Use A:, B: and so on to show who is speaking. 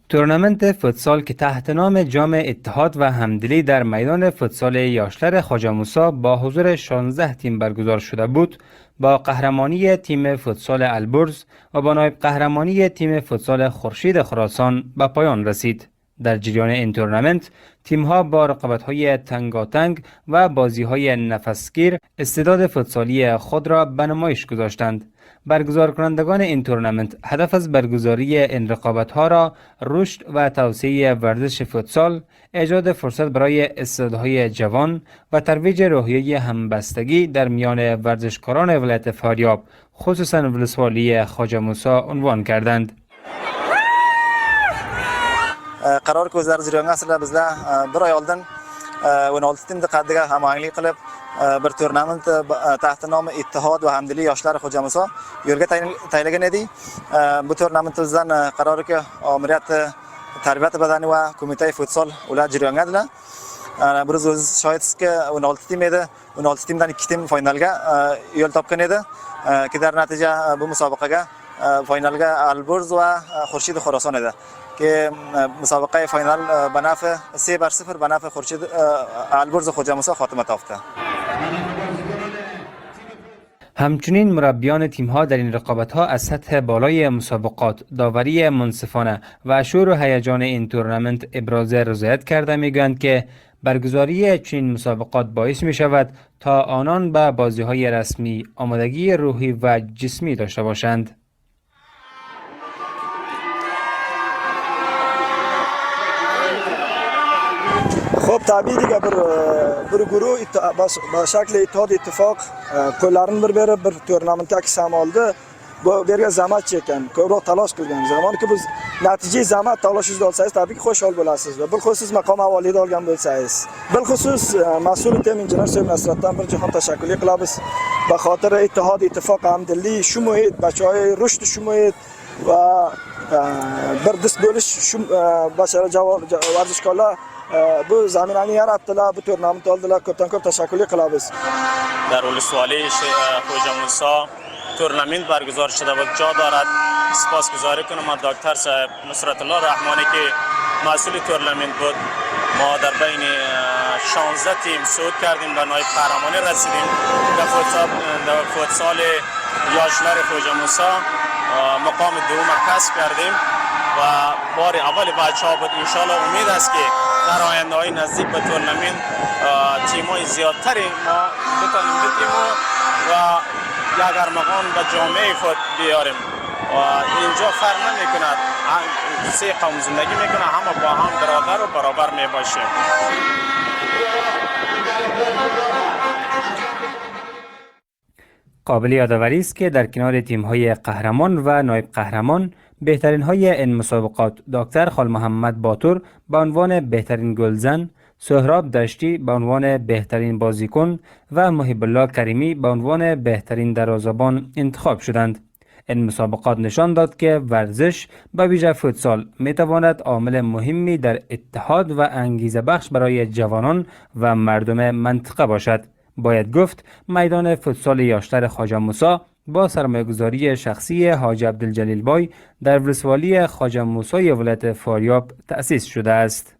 A: تورنمنت فوتسال که تحت نام جام اتحاد و همدلی در میدان فوتسال یاشلر خواجه موسی با حضور 16 تیم برگزار شده بود، با قهرمانی تیم فوتسال البرز و با نایب قهرمانی تیم فوتسال خورشید خراسان به پایان رسید. در جریان این تورنمنت تیم‌ها با رقابت‌های تنگاتنگ و بازی‌های نفسگیر استعداد فوتسالی خود را به نمایش گذاشتند. برگزار کنندگان این تورنمنت هدف از برگزاری این رقابت‌ها را رشد و توسعه ورزش فوتسال، ایجاد فرصت برای استعدادهای جوان و ترویج روحیه همبستگی در میان ورزشکاران ولایت فاریاب، خصوصاً ولسوالی خواجه موسی عنوان کردند.
B: قرار ko'zlar jarayon aslida bizlar bir oy oldin 16 tim diqqatiga hamrohlik qilib bir turnament taxti nomi Ittihod va Hamdili yoshlar Xo'ja Muso yo'lga tayinlagan edik. Bu turnamentimizdan qarorki amiriyat tarbiyat badani va qo'mita futsal ular jarayonga edilar. Biz o'z shohidizki 16 tim edi. 16 timdan 2 tim finalga yo'l topgan edi. Kedar natija bu musobaqaga finalga Alburz va Xurshid Xorason edi. که مسابقه فینال به نفع 3-0 به نفع خورشید البرز خواجه موسی خاتمه یافته.
A: همچنین مربیان تیم‌ها در این رقابت‌ها از سطح بالای مسابقات، داوری منصفانه و شور و هیجان این تورنمنت ابراز رضایت کرده می‌گویند که برگزاری چنین مسابقات باعث می‌شود تا آنان به بازی‌های رسمی آمادگی روحی و جسمی داشته باشند.
C: خب طبیعی دیگه بر گروه با شکل اتحاد اتفاق کلارن بر تورنمنت که سام aldı bu bir zahmet çeken, köprü telaş kılgan zaman ki biz netice zahmet talaşız olsanız tabii ki hoş olursunuz ve bilxusus makam havalide olgan bo'lsangiz. Bilxusus mas'ul temin injiner Seyim Nasratdan bir cihan teşekkür qilamiz. Ve xatir اتحاد اتفاق hamdilli şu muhit, bachoi rushd şu muhit ve bir dist bo'lish şu bashara varishkorlar bu zaminani yaratdilar, bu turnament oldilar. Ko'p tashakkur qilamiz.
D: در ولسوالی خوجه موسی تورنمنت برگزار شده بود جا دارد. سپاسگزاری کنم از دکتر صاحب نصرت الله رحمانی که مسئول تورنمنت بود. ما در بین 16 تیم صعود کردیم به نایب قهرمانی رسیدیم. در فوتسال یاشلر خوجه موسی مقام دوم کسب کردیم و بار اول بچه‌ها بود. انشالله امید است که در آینده‌های نزدیک به تورنمنت تیم‌های زیادتری ما بتوانیم بتیم و یک ارمغان به جامعه خود بیاریم و اینجا فرق نمی‌کند، سه قوم زندگی می‌کنه، همه با هم برادر و برابر می‌باشیم.
A: قابل یادآوری است که در کنار تیم‌های قهرمان و نایب قهرمان، بهترین های این مسابقات دکتر خال محمد باتور به عنوان بهترین گلزن، سهراب دشتی به عنوان بهترین بازیکن و محب الله کریمی به عنوان بهترین دروازه‌بان انتخاب شدند. این مسابقات نشان داد که ورزش به ویژه فوتسال می تواند عامل مهمی در اتحاد و انگیزه بخش برای جوانان و مردم منطقه باشد. باید گفت میدان فوتسال یاشلر خواجه موسی با سرمایه‌گذاری شخصی حاج عبدالجلیل بای در ولسوالی خواجه موسی ولایت فاریاب تأسیس شده است.